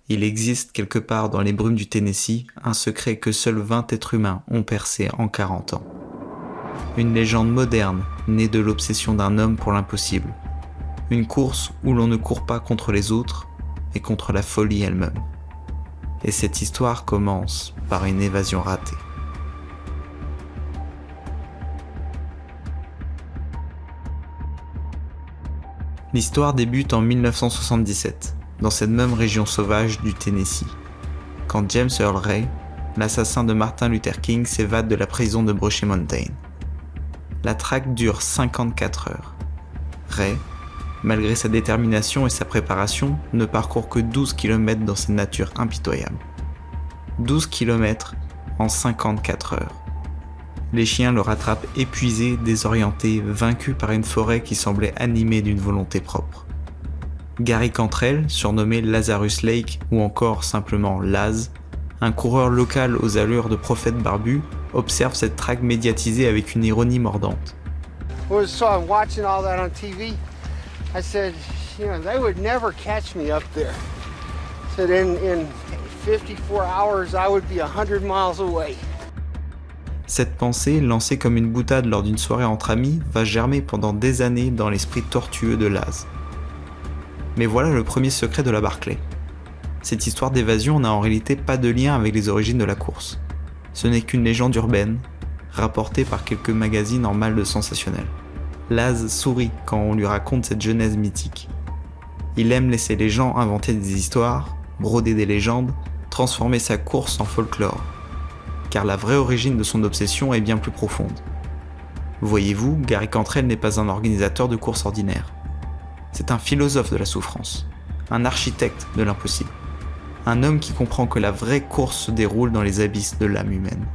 Il existe quelque part dans les brumes du Tennessee un secret que seuls 20 êtres humains ont percé en 40 ans. Une légende moderne née de l'obsession d'un homme pour l'impossible. Une course où l'on ne court pas contre les autres, mais contre la folie elle-même. Et cette histoire commence par une évasion ratée. L'histoire débute en 1977, dans cette même région sauvage du Tennessee, quand James Earl Ray, l'assassin de Martin Luther King, s'évade de la prison de Brushy Mountain. La traque dure 54 heures. Ray, malgré sa détermination et sa préparation, ne parcourt que 12 km dans cette nature impitoyable. 12 km en 54 heures. Les chiens le rattrapent épuisé, désorienté, vaincu par une forêt qui semblait animée d'une volonté propre. Gary Cantrell, surnommé Lazarus Lake ou encore simplement Laz, un coureur local aux allures de prophète barbu, observe cette traque médiatisée avec une ironie mordante. So I'm watching all that on TV. I said, they would never catch me up there. I said in 54 hours I would be 100 miles away. Cette pensée, lancée comme une boutade lors d'une soirée entre amis, va germer pendant des années dans l'esprit tortueux de Laz. Mais voilà le premier secret de la Barclay. Cette histoire d'évasion n'a en réalité pas de lien avec les origines de la course. Ce n'est qu'une légende urbaine, rapportée par quelques magazines en mal de sensationnel. Laz sourit quand on lui raconte cette genèse mythique. Il aime laisser les gens inventer des histoires, broder des légendes, transformer sa course en folklore. Car la vraie origine de son obsession est bien plus profonde. Voyez-vous, Gary Cantrell n'est pas un organisateur de courses ordinaires. C'est un philosophe de la souffrance, un architecte de l'impossible, un homme qui comprend que la vraie course se déroule dans les abysses de l'âme humaine.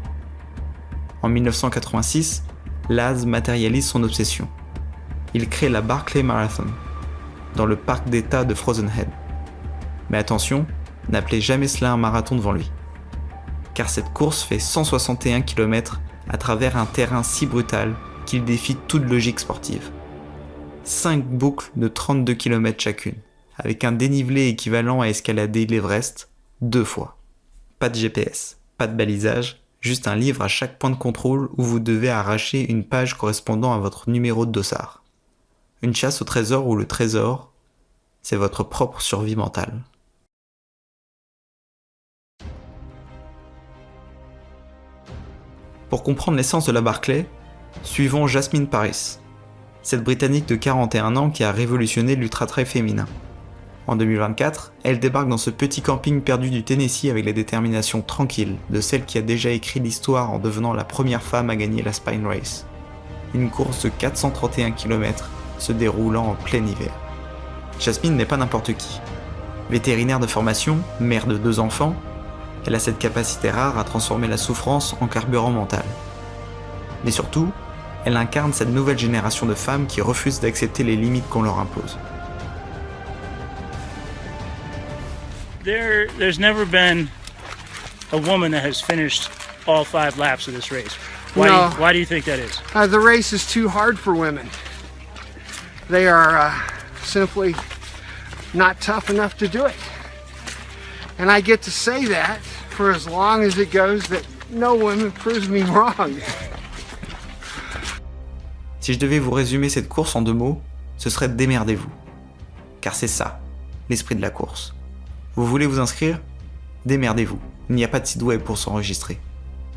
En 1986, Laz matérialise son obsession. Il crée la Barclay Marathon, dans le parc d'État de Frozen Head. Mais attention, n'appelez jamais cela un marathon devant lui. Car cette course fait 161 km à travers un terrain si brutal qu'il défie toute logique sportive. 5 boucles de 32 km chacune, avec un dénivelé équivalent à escalader l'Everest 2 fois. Pas de GPS, pas de balisage, juste un livre à chaque point de contrôle où vous devez arracher une page correspondant à votre numéro de dossard. Une chasse au trésor où le trésor, c'est votre propre survie mentale. Pour comprendre l'essence de la Barclay, suivons Jasmine Paris, cette Britannique de 41 ans qui a révolutionné l'ultra-trail féminin. En 2024, elle débarque dans ce petit camping perdu du Tennessee avec la détermination tranquille de celle qui a déjà écrit l'histoire en devenant la première femme à gagner la Spine Race. Une course de 431 km se déroulant en plein hiver. Jasmine n'est pas n'importe qui. Vétérinaire de formation, mère de 2 enfants, elle a cette capacité rare à transformer la souffrance en carburant mental. Mais surtout, elle incarne cette nouvelle génération de femmes qui refusent d'accepter les limites qu'on leur impose. There's never been a woman that has finished all 5 laps of this race. Why do you think that is? The race is too hard for women. They are simply not tough enough to do it. And I get to say that for as long as it goes that no woman proves me wrong. Si je devais vous résumer cette course en 2 mots, ce serait démerdez-vous. Car c'est ça, l'esprit de la course. Vous voulez vous inscrire ? Démerdez-vous. Il n'y a pas de site web pour s'enregistrer.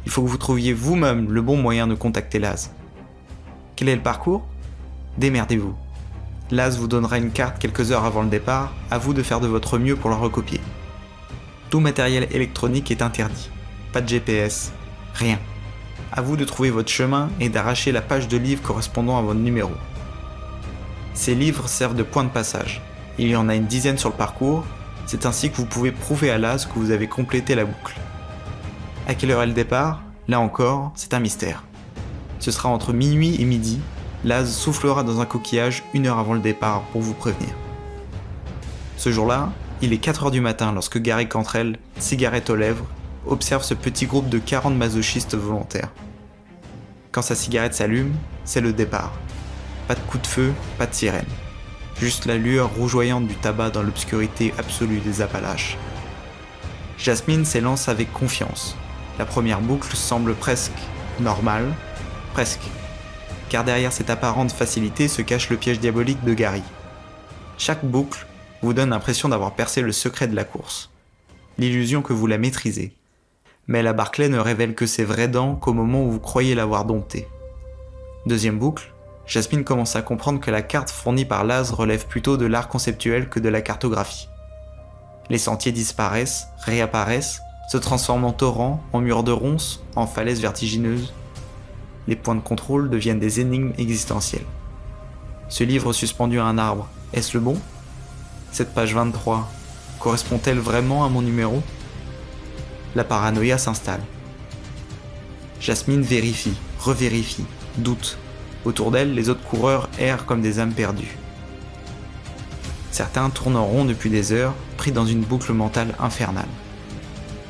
Il faut que vous trouviez vous-même le bon moyen de contacter Laz. Quel est le parcours ? Démerdez-vous. Laz vous donnera une carte quelques heures avant le départ, à vous de faire de votre mieux pour la recopier. Tout matériel électronique est interdit. Pas de GPS, rien. À vous de trouver votre chemin et d'arracher la page de livre correspondant à votre numéro. Ces livres servent de point de passage. Il y en a une dizaine sur le parcours, c'est ainsi que vous pouvez prouver à Laz que vous avez complété la boucle. À quelle heure est le départ ? Là encore, c'est un mystère. Ce sera entre minuit et midi, Laz soufflera dans un coquillage 1 heure avant le départ pour vous prévenir. Ce jour-là, il est 4h du matin lorsque Gary Cantrell, cigarette aux lèvres, observe ce petit groupe de 40 masochistes volontaires. Quand sa cigarette s'allume, c'est le départ. Pas de coup de feu, pas de sirène. Juste la lueur rougeoyante du tabac dans l'obscurité absolue des Appalaches. Jasmine s'élance avec confiance. La première boucle semble presque normale, presque. Car derrière cette apparente facilité se cache le piège diabolique de Gary. Chaque boucle vous donne l'impression d'avoir percé le secret de la course. L'illusion que vous la maîtrisez. Mais la Barclay ne révèle que ses vraies dents qu'au moment où vous croyez l'avoir domptée. Deuxième boucle, Jasmine commence à comprendre que la carte fournie par Laz relève plutôt de l'art conceptuel que de la cartographie. Les sentiers disparaissent, réapparaissent, se transforment en torrents, en murs de ronces, en falaises vertigineuses. Les points de contrôle deviennent des énigmes existentielles. Ce livre suspendu à un arbre, est-ce le bon ? Cette page 23, correspond-elle vraiment à mon numéro ? La paranoïa s'installe. Jasmine vérifie, revérifie, doute. Autour d'elle, les autres coureurs errent comme des âmes perdues. Certains tournent en rond depuis des heures, pris dans une boucle mentale infernale.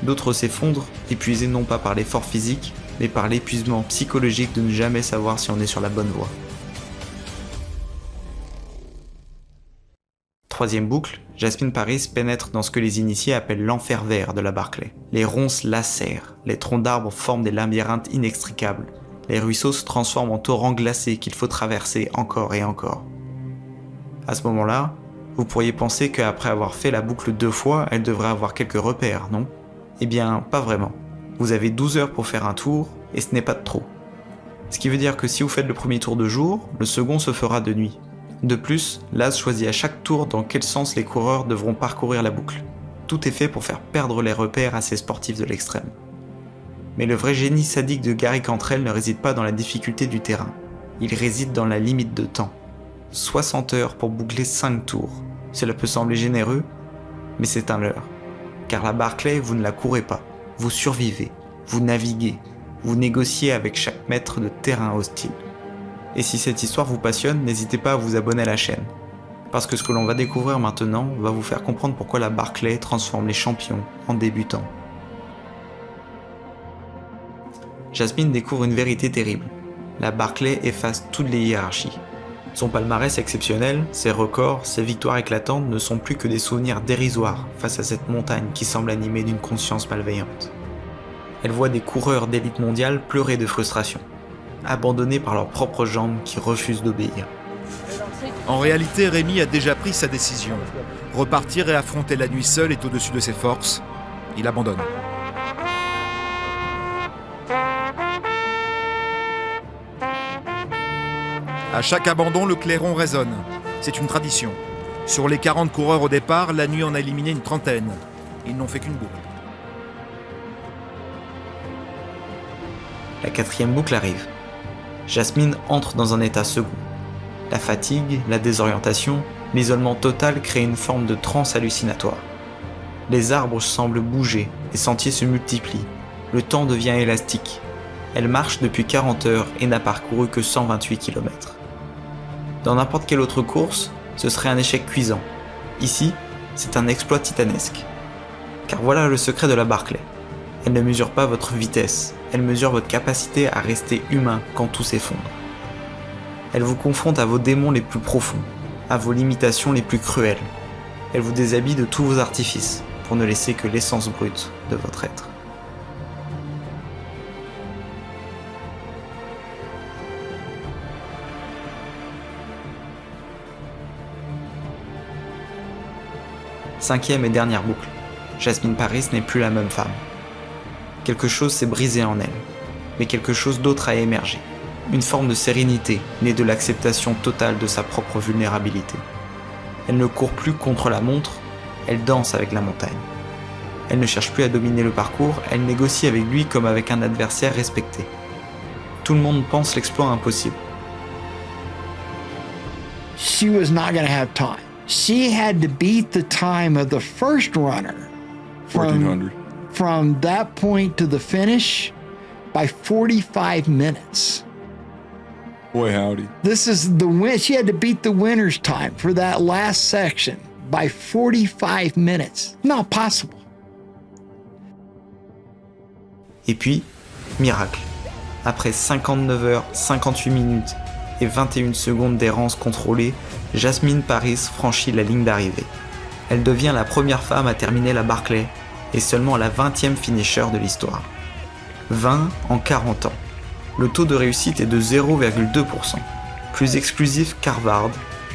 D'autres s'effondrent, épuisés non pas par l'effort physique, mais par l'épuisement psychologique de ne jamais savoir si on est sur la bonne voie. Troisième boucle, Jasmine Paris pénètre dans ce que les initiés appellent l'enfer vert de la Barclay. Les ronces lacèrent, les troncs d'arbres forment des labyrinthes inextricables, les ruisseaux se transforment en torrents glacés qu'il faut traverser encore et encore. À ce moment-là, vous pourriez penser qu'après avoir fait la boucle 2 fois, elle devrait avoir quelques repères, non ? Eh bien, pas vraiment. Vous avez 12 heures pour faire un tour, et ce n'est pas de trop. Ce qui veut dire que si vous faites le premier tour de jour, le second se fera de nuit. De plus, Laz choisit à chaque tour dans quel sens les coureurs devront parcourir la boucle. Tout est fait pour faire perdre les repères à ces sportifs de l'extrême. Mais le vrai génie sadique de Gary Cantrell ne réside pas dans la difficulté du terrain. Il réside dans la limite de temps. 60 heures pour boucler 5 tours. Cela peut sembler généreux, mais c'est un leurre. Car la Barclay, vous ne la courez pas. Vous survivez, vous naviguez, vous négociez avec chaque mètre de terrain hostile. Et si cette histoire vous passionne, n'hésitez pas à vous abonner à la chaîne. Parce que ce que l'on va découvrir maintenant va vous faire comprendre pourquoi la Barclay transforme les champions en débutants. Jasmine découvre une vérité terrible. La Barclay efface toutes les hiérarchies. Son palmarès exceptionnel, ses records, ses victoires éclatantes ne sont plus que des souvenirs dérisoires face à cette montagne qui semble animée d'une conscience malveillante. Elle voit des coureurs d'élite mondiale pleurer de frustration, abandonnés par leurs propres jambes qui refusent d'obéir. En réalité, Rémi a déjà pris sa décision. Repartir et affronter la nuit seul est au-dessus de ses forces. Il abandonne. À chaque abandon, le clairon résonne. C'est une tradition. Sur les 40 coureurs au départ, la nuit en a éliminé une trentaine. Ils n'ont fait qu'une boucle. La 4e boucle arrive. Jasmine entre dans un état second. La fatigue, la désorientation, l'isolement total créent une forme de transe hallucinatoire. Les arbres semblent bouger, les sentiers se multiplient, le temps devient élastique. Elle marche depuis 40 heures et n'a parcouru que 128 km. Dans n'importe quelle autre course, ce serait un échec cuisant. Ici, c'est un exploit titanesque. Car voilà le secret de la Barclay. Elle ne mesure pas votre vitesse, elle mesure votre capacité à rester humain quand tout s'effondre. Elle vous confronte à vos démons les plus profonds, à vos limitations les plus cruelles. Elle vous déshabille de tous vos artifices, pour ne laisser que l'essence brute de votre être. Cinquième et dernière boucle. Jasmine Paris n'est plus la même femme. Quelque chose s'est brisé en elle, mais quelque chose d'autre a émergé. Une forme de sérénité née de l'acceptation totale de sa propre vulnérabilité. Elle ne court plus contre la montre, elle danse avec la montagne. Elle ne cherche plus à dominer le parcours, elle négocie avec lui comme avec un adversaire respecté. Tout le monde pense l'exploit impossible. She was not going to have time. She had to beat the time of the first runner 1400. from that point to the finish by 45 minutes. Boy, howdy. This is the win. She had to beat the winner's time for that last section by 45 minutes. Not possible. Et puis, miracle. Après 59 heures, 58 minutes et 21 secondes d'errance contrôlée, Jasmine Paris franchit la ligne d'arrivée. Elle devient la première femme à terminer la Barclay est seulement la 20e finisher de l'histoire. 20 en 40 ans. Le taux de réussite est de 0,2%, plus exclusif qu'Harvard,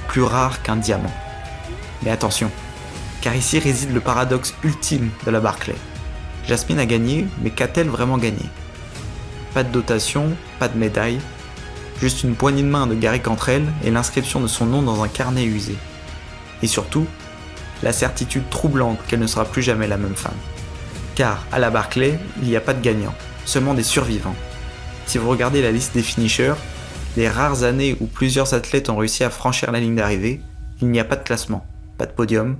plus rare qu'un diamant. Mais attention, car ici réside le paradoxe ultime de la Barclay. Jasmine a gagné, mais qu'a-t-elle vraiment gagné? Pas de dotation, pas de médaille, juste une poignée de main de Gary Cantrell et l'inscription de son nom dans un carnet usé. Et surtout, la certitude troublante qu'elle ne sera plus jamais la même femme. Car à la Barclay, il n'y a pas de gagnants, seulement des survivants. Si vous regardez la liste des finishers, les rares années où plusieurs athlètes ont réussi à franchir la ligne d'arrivée, il n'y a pas de classement, pas de podium,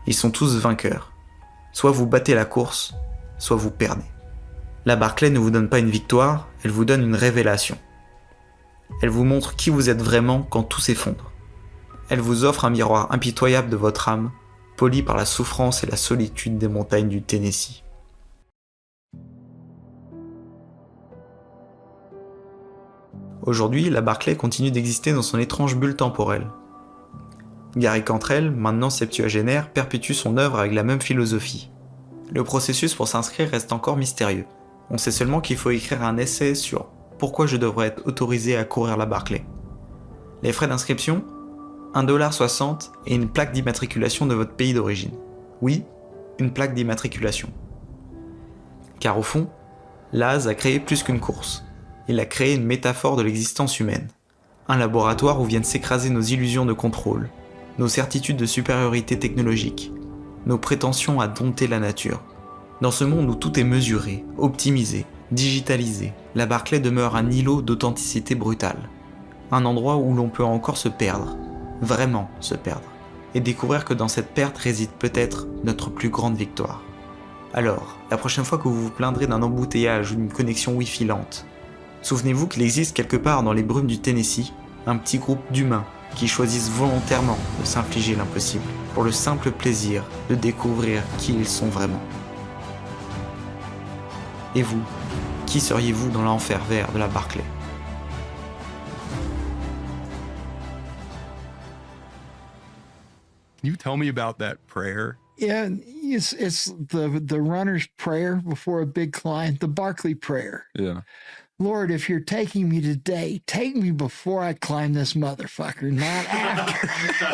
ils sont tous vainqueurs. Soit vous battez la course, soit vous perdez. La Barclay ne vous donne pas une victoire, elle vous donne une révélation. Elle vous montre qui vous êtes vraiment quand tout s'effondre. Elle vous offre un miroir impitoyable de votre âme, poli par la souffrance et la solitude des montagnes du Tennessee. Aujourd'hui, la Barclay continue d'exister dans son étrange bulle temporelle. Gary Cantrell, maintenant septuagénaire, perpétue son œuvre avec la même philosophie. Le processus pour s'inscrire reste encore mystérieux. On sait seulement qu'il faut écrire un essai sur pourquoi je devrais être autorisé à courir la Barclay. Les frais d'inscription, 1,60$ et une plaque d'immatriculation de votre pays d'origine. Oui, une plaque d'immatriculation. Car au fond, Laz a créé plus qu'une course. Il a créé une métaphore de l'existence humaine. Un laboratoire où viennent s'écraser nos illusions de contrôle, nos certitudes de supériorité technologique, nos prétentions à dompter la nature. Dans ce monde où tout est mesuré, optimisé, digitalisé, la Barclay demeure un îlot d'authenticité brutale. Un endroit où l'on peut encore se perdre, vraiment se perdre, et découvrir que dans cette perte réside peut-être notre plus grande victoire. Alors, la prochaine fois que vous vous plaindrez d'un embouteillage ou d'une connexion Wi-Fi lente, souvenez-vous qu'il existe quelque part dans les brumes du Tennessee un petit groupe d'humains qui choisissent volontairement de s'infliger l'impossible pour le simple plaisir de découvrir qui ils sont vraiment. Et vous, qui seriez-vous dans l'enfer vert de la Barclay? Can you tell me about that prayer? Yeah, it's the runner's prayer before a big climb, the Barclay prayer. Yeah. Lord, if you're taking me today, take me before I climb this motherfucker, not after.